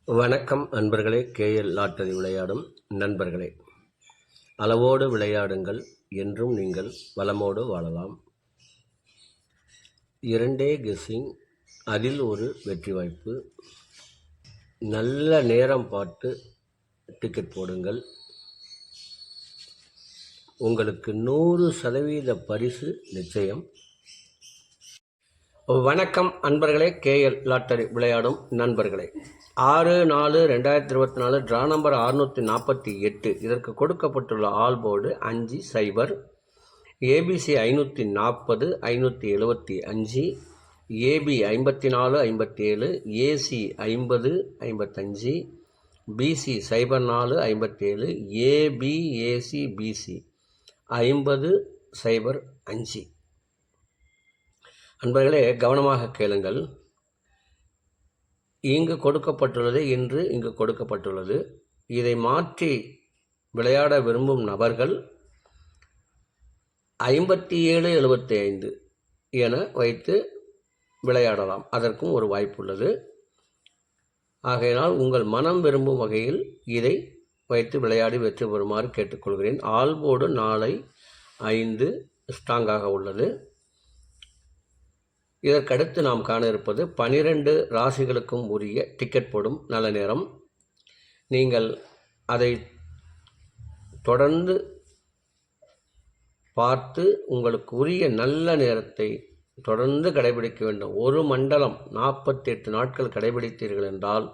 வணக்கம் அன்பர்களே. KL lottery விளையாடும் நண்பர்களே, அளவோடு விளையாடுங்கள், என்றும் நீங்கள் வளமோடு வாழலாம். 2 கெஸ்ஸிங், அதில் ஒரு வெற்றி வாய்ப்பு. நல்ல நேரம் பார்த்து டிக்கெட் போடுங்கள். உங்களுக்கு 100% பரிசு நிச்சயம். வணக்கம் அன்பர்களே. கேஎல் லாட்டரி விளையாடும் நண்பர்களே, 6/4/2024 ட்ரா நம்பர் 648. இதற்கு கொடுக்கப்பட்டுள்ள all board 5-0. ABC 540, 575, AB 54, 57, AC 50, 55, BC 04, 57, AB AC BC 50, 05. அன்பர்களே, கவனமாக கேளுங்கள். இங்கு கொடுக்கப்பட்டுள்ளது, இன்று இங்கு கொடுக்கப்பட்டுள்ளது. இதை மாற்றி விளையாட விரும்பும் நபர்கள் 57-75 என வைத்து விளையாடலாம். அதற்கும் ஒரு வாய்ப்புள்ளது. ஆகையினால் உங்கள் மனம் விரும்பும் வகையில் இதை வைத்து விளையாடி வெற்றி பெறுமாறு கேட்டுக்கொள்கிறேன். ஆல் போர்டு நாளை 5 ஸ்ட்ராங்காக உள்ளது. இதற்கடுத்து நாம் காண இருப்பது 12 ராசிகளுக்கும் உரிய டிக்கெட் போடும் நல்ல நேரம். நீங்கள் அதை தொடர்ந்து பார்த்து உங்களுக்கு உரிய நல்ல நேரத்தை தொடர்ந்து கடைபிடிக்க வேண்டும். ஒரு மண்டலம் 48 நாட்கள் கடைபிடித்தீர்கள் என்றால்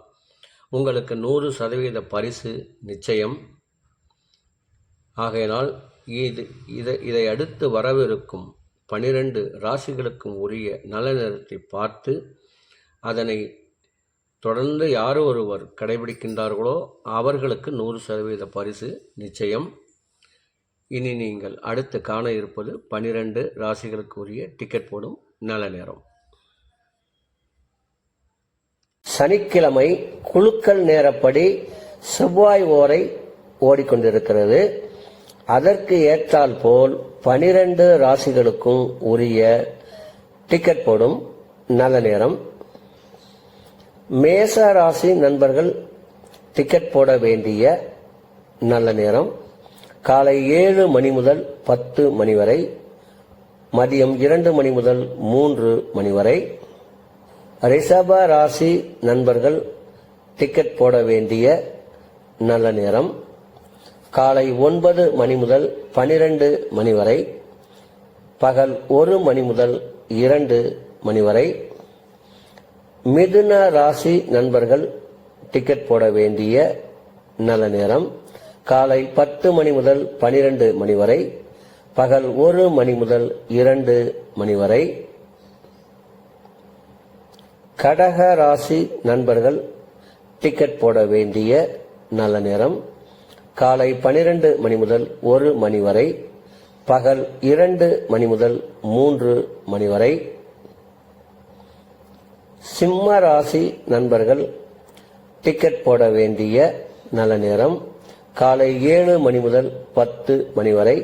உங்களுக்கு 100% பரிசு நிச்சயம். ஆகையினால் இதை அடுத்து வரவிருக்கும் 12 ராசிகளுக்கும் உரிய நல்ல நேரத்தை பார்த்து அதனை தொடர்ந்து யார் ஒருவர் கடைபிடிக்கின்றார்களோ அவர்களுக்கு 100% பரிசு நிச்சயம். இனி நீங்கள் அடுத்து காண இருப்பது 12 ராசிகளுக்கு உரிய டிக்கெட் போடும் நல்ல நேரம். சனிக்கிழமை குலுக்கல் நேரப்படி செவ்வாய் ஓரை ஓடிக்கொண்டிருக்கிறது. அதற்கு ஏற்றால் போல் 12 ராசிகளுக்கும் உரிய டிக்கெட் போடும் நல்ல நேரம். மேச ராசி நண்பர்கள் டிக்கெட் போட வேண்டிய நல்ல நேரம் காலை 7 மணி முதல் 10 மணி வரை, மதியம் 2 மணி முதல் 3 மணி வரை. ரிஷப ராசி நண்பர்கள் டிக்கெட் போட வேண்டிய நல்ல நேரம் காலை 9 மணி முதல் 12 மணி வரை, பகல் 1 மணி முதல் 2 மணி வரை. மிதுன ராசி நண்பர்கள் டிக்கெட் போட வேண்டிய நல்ல நேரம் காலை 10 மணி முதல் 12 மணி வரை, பகல் 1 மணி முதல் 2 மணி வரை. கடக ராசி நண்பர்கள் டிக்கெட் போட வேண்டிய நல்ல நேரம் காலை 12 மணி முதல் 1 மணி வரை, பகல் 2 மணி முதல் 3 மணி வரை. சிம்ம ராசி நண்பர்கள் டிக்கெட் போட வேண்டிய நல்ல நேரம் காலை 7 மணி முதல் 10 மணி வரை,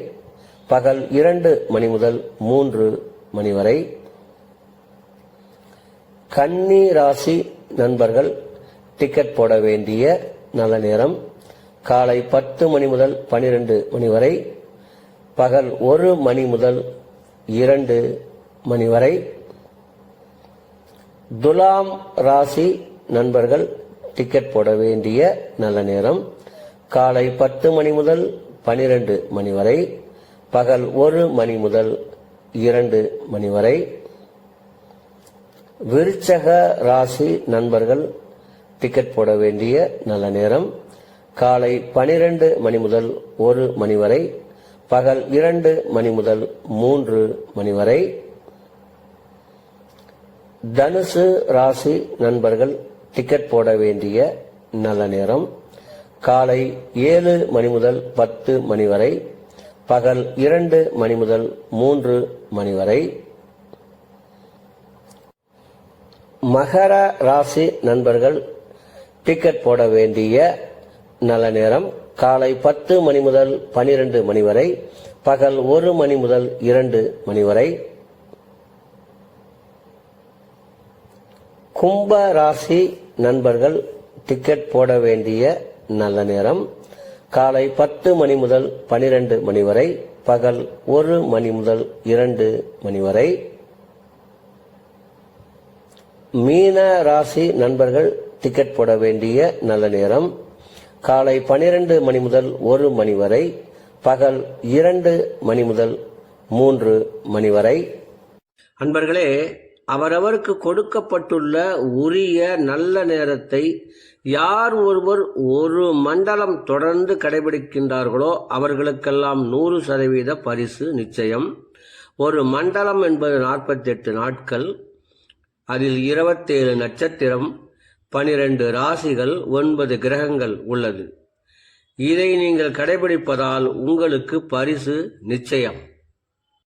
பகல் 2 மணி முதல் 3 மணி வரை. கன்னி ராசி நண்பர்கள் டிக்கெட் போட வேண்டிய நல்ல நேரம் காலை 10 மணி முதல் 12 மணி வரை, பகல் 1 மணி முதல் 2 மணி வரை. துலாம் ராசி நண்பர்கள் டிக்கெட் போட வேண்டிய நல்ல நேரம் காலை 10 மணி முதல் 12 மணி வரை, பகல் 1 மணி முதல் 2 மணி வரை. விருச்சக ராசி நண்பர்கள் டிக்கெட் போட வேண்டிய நல்ல நேரம் காலை 12 மணி முதல் 1 மணி வரை, பகல் 2 மணி முதல் 3 மணி வரை. தனுசு ராசி நண்பர்கள் டிக்கெட் போட வேண்டிய நல்ல நேரம் காலை 7 மணி முதல் 10 மணி வரை, பகல் 2 மணி முதல் 3 மணி வரை. மகர ராசி நண்பர்கள் டிக்கெட் போட வேண்டிய நல்ல நேரம் காலை 10 மணி முதல் 12 மணி வரை, பகல் 1 மணி முதல் 2 மணி வரை. கும்ப ராசி நண்பர்கள் டிக்கெட் போட வேண்டிய நல்ல நேரம் காலை 10 மணி முதல் 12 மணி வரை, பகல் 1 மணி முதல் 2 மணி வரை. மீன ராசி நண்பர்கள் டிக்கெட் போட வேண்டிய நல்ல நேரம் காலை 12 மணி முதல் 1 மணி வரை, பகல் 2 மணி முதல் 3 மணி வரை. அன்பர்களே, அவரவருக்கு கொடுக்கப்பட்டுள்ள உரிய நல்ல நேரத்தை யார் ஒருவர் ஒரு மண்டலம் தொடர்ந்து கடைபிடிக்கின்றார்களோ அவர்களுக்கெல்லாம் 100% பரிசு நிச்சயம். ஒரு மண்டலம் என்பது 48 நாட்கள், அதில் 27 நட்சத்திரம், 12 ராசிகள், 9 கிரகங்கள் உள்ளது. இதை நீங்கள் கடைபிடிப்பதால் உங்களுக்கு பரிசு நிச்சயம்.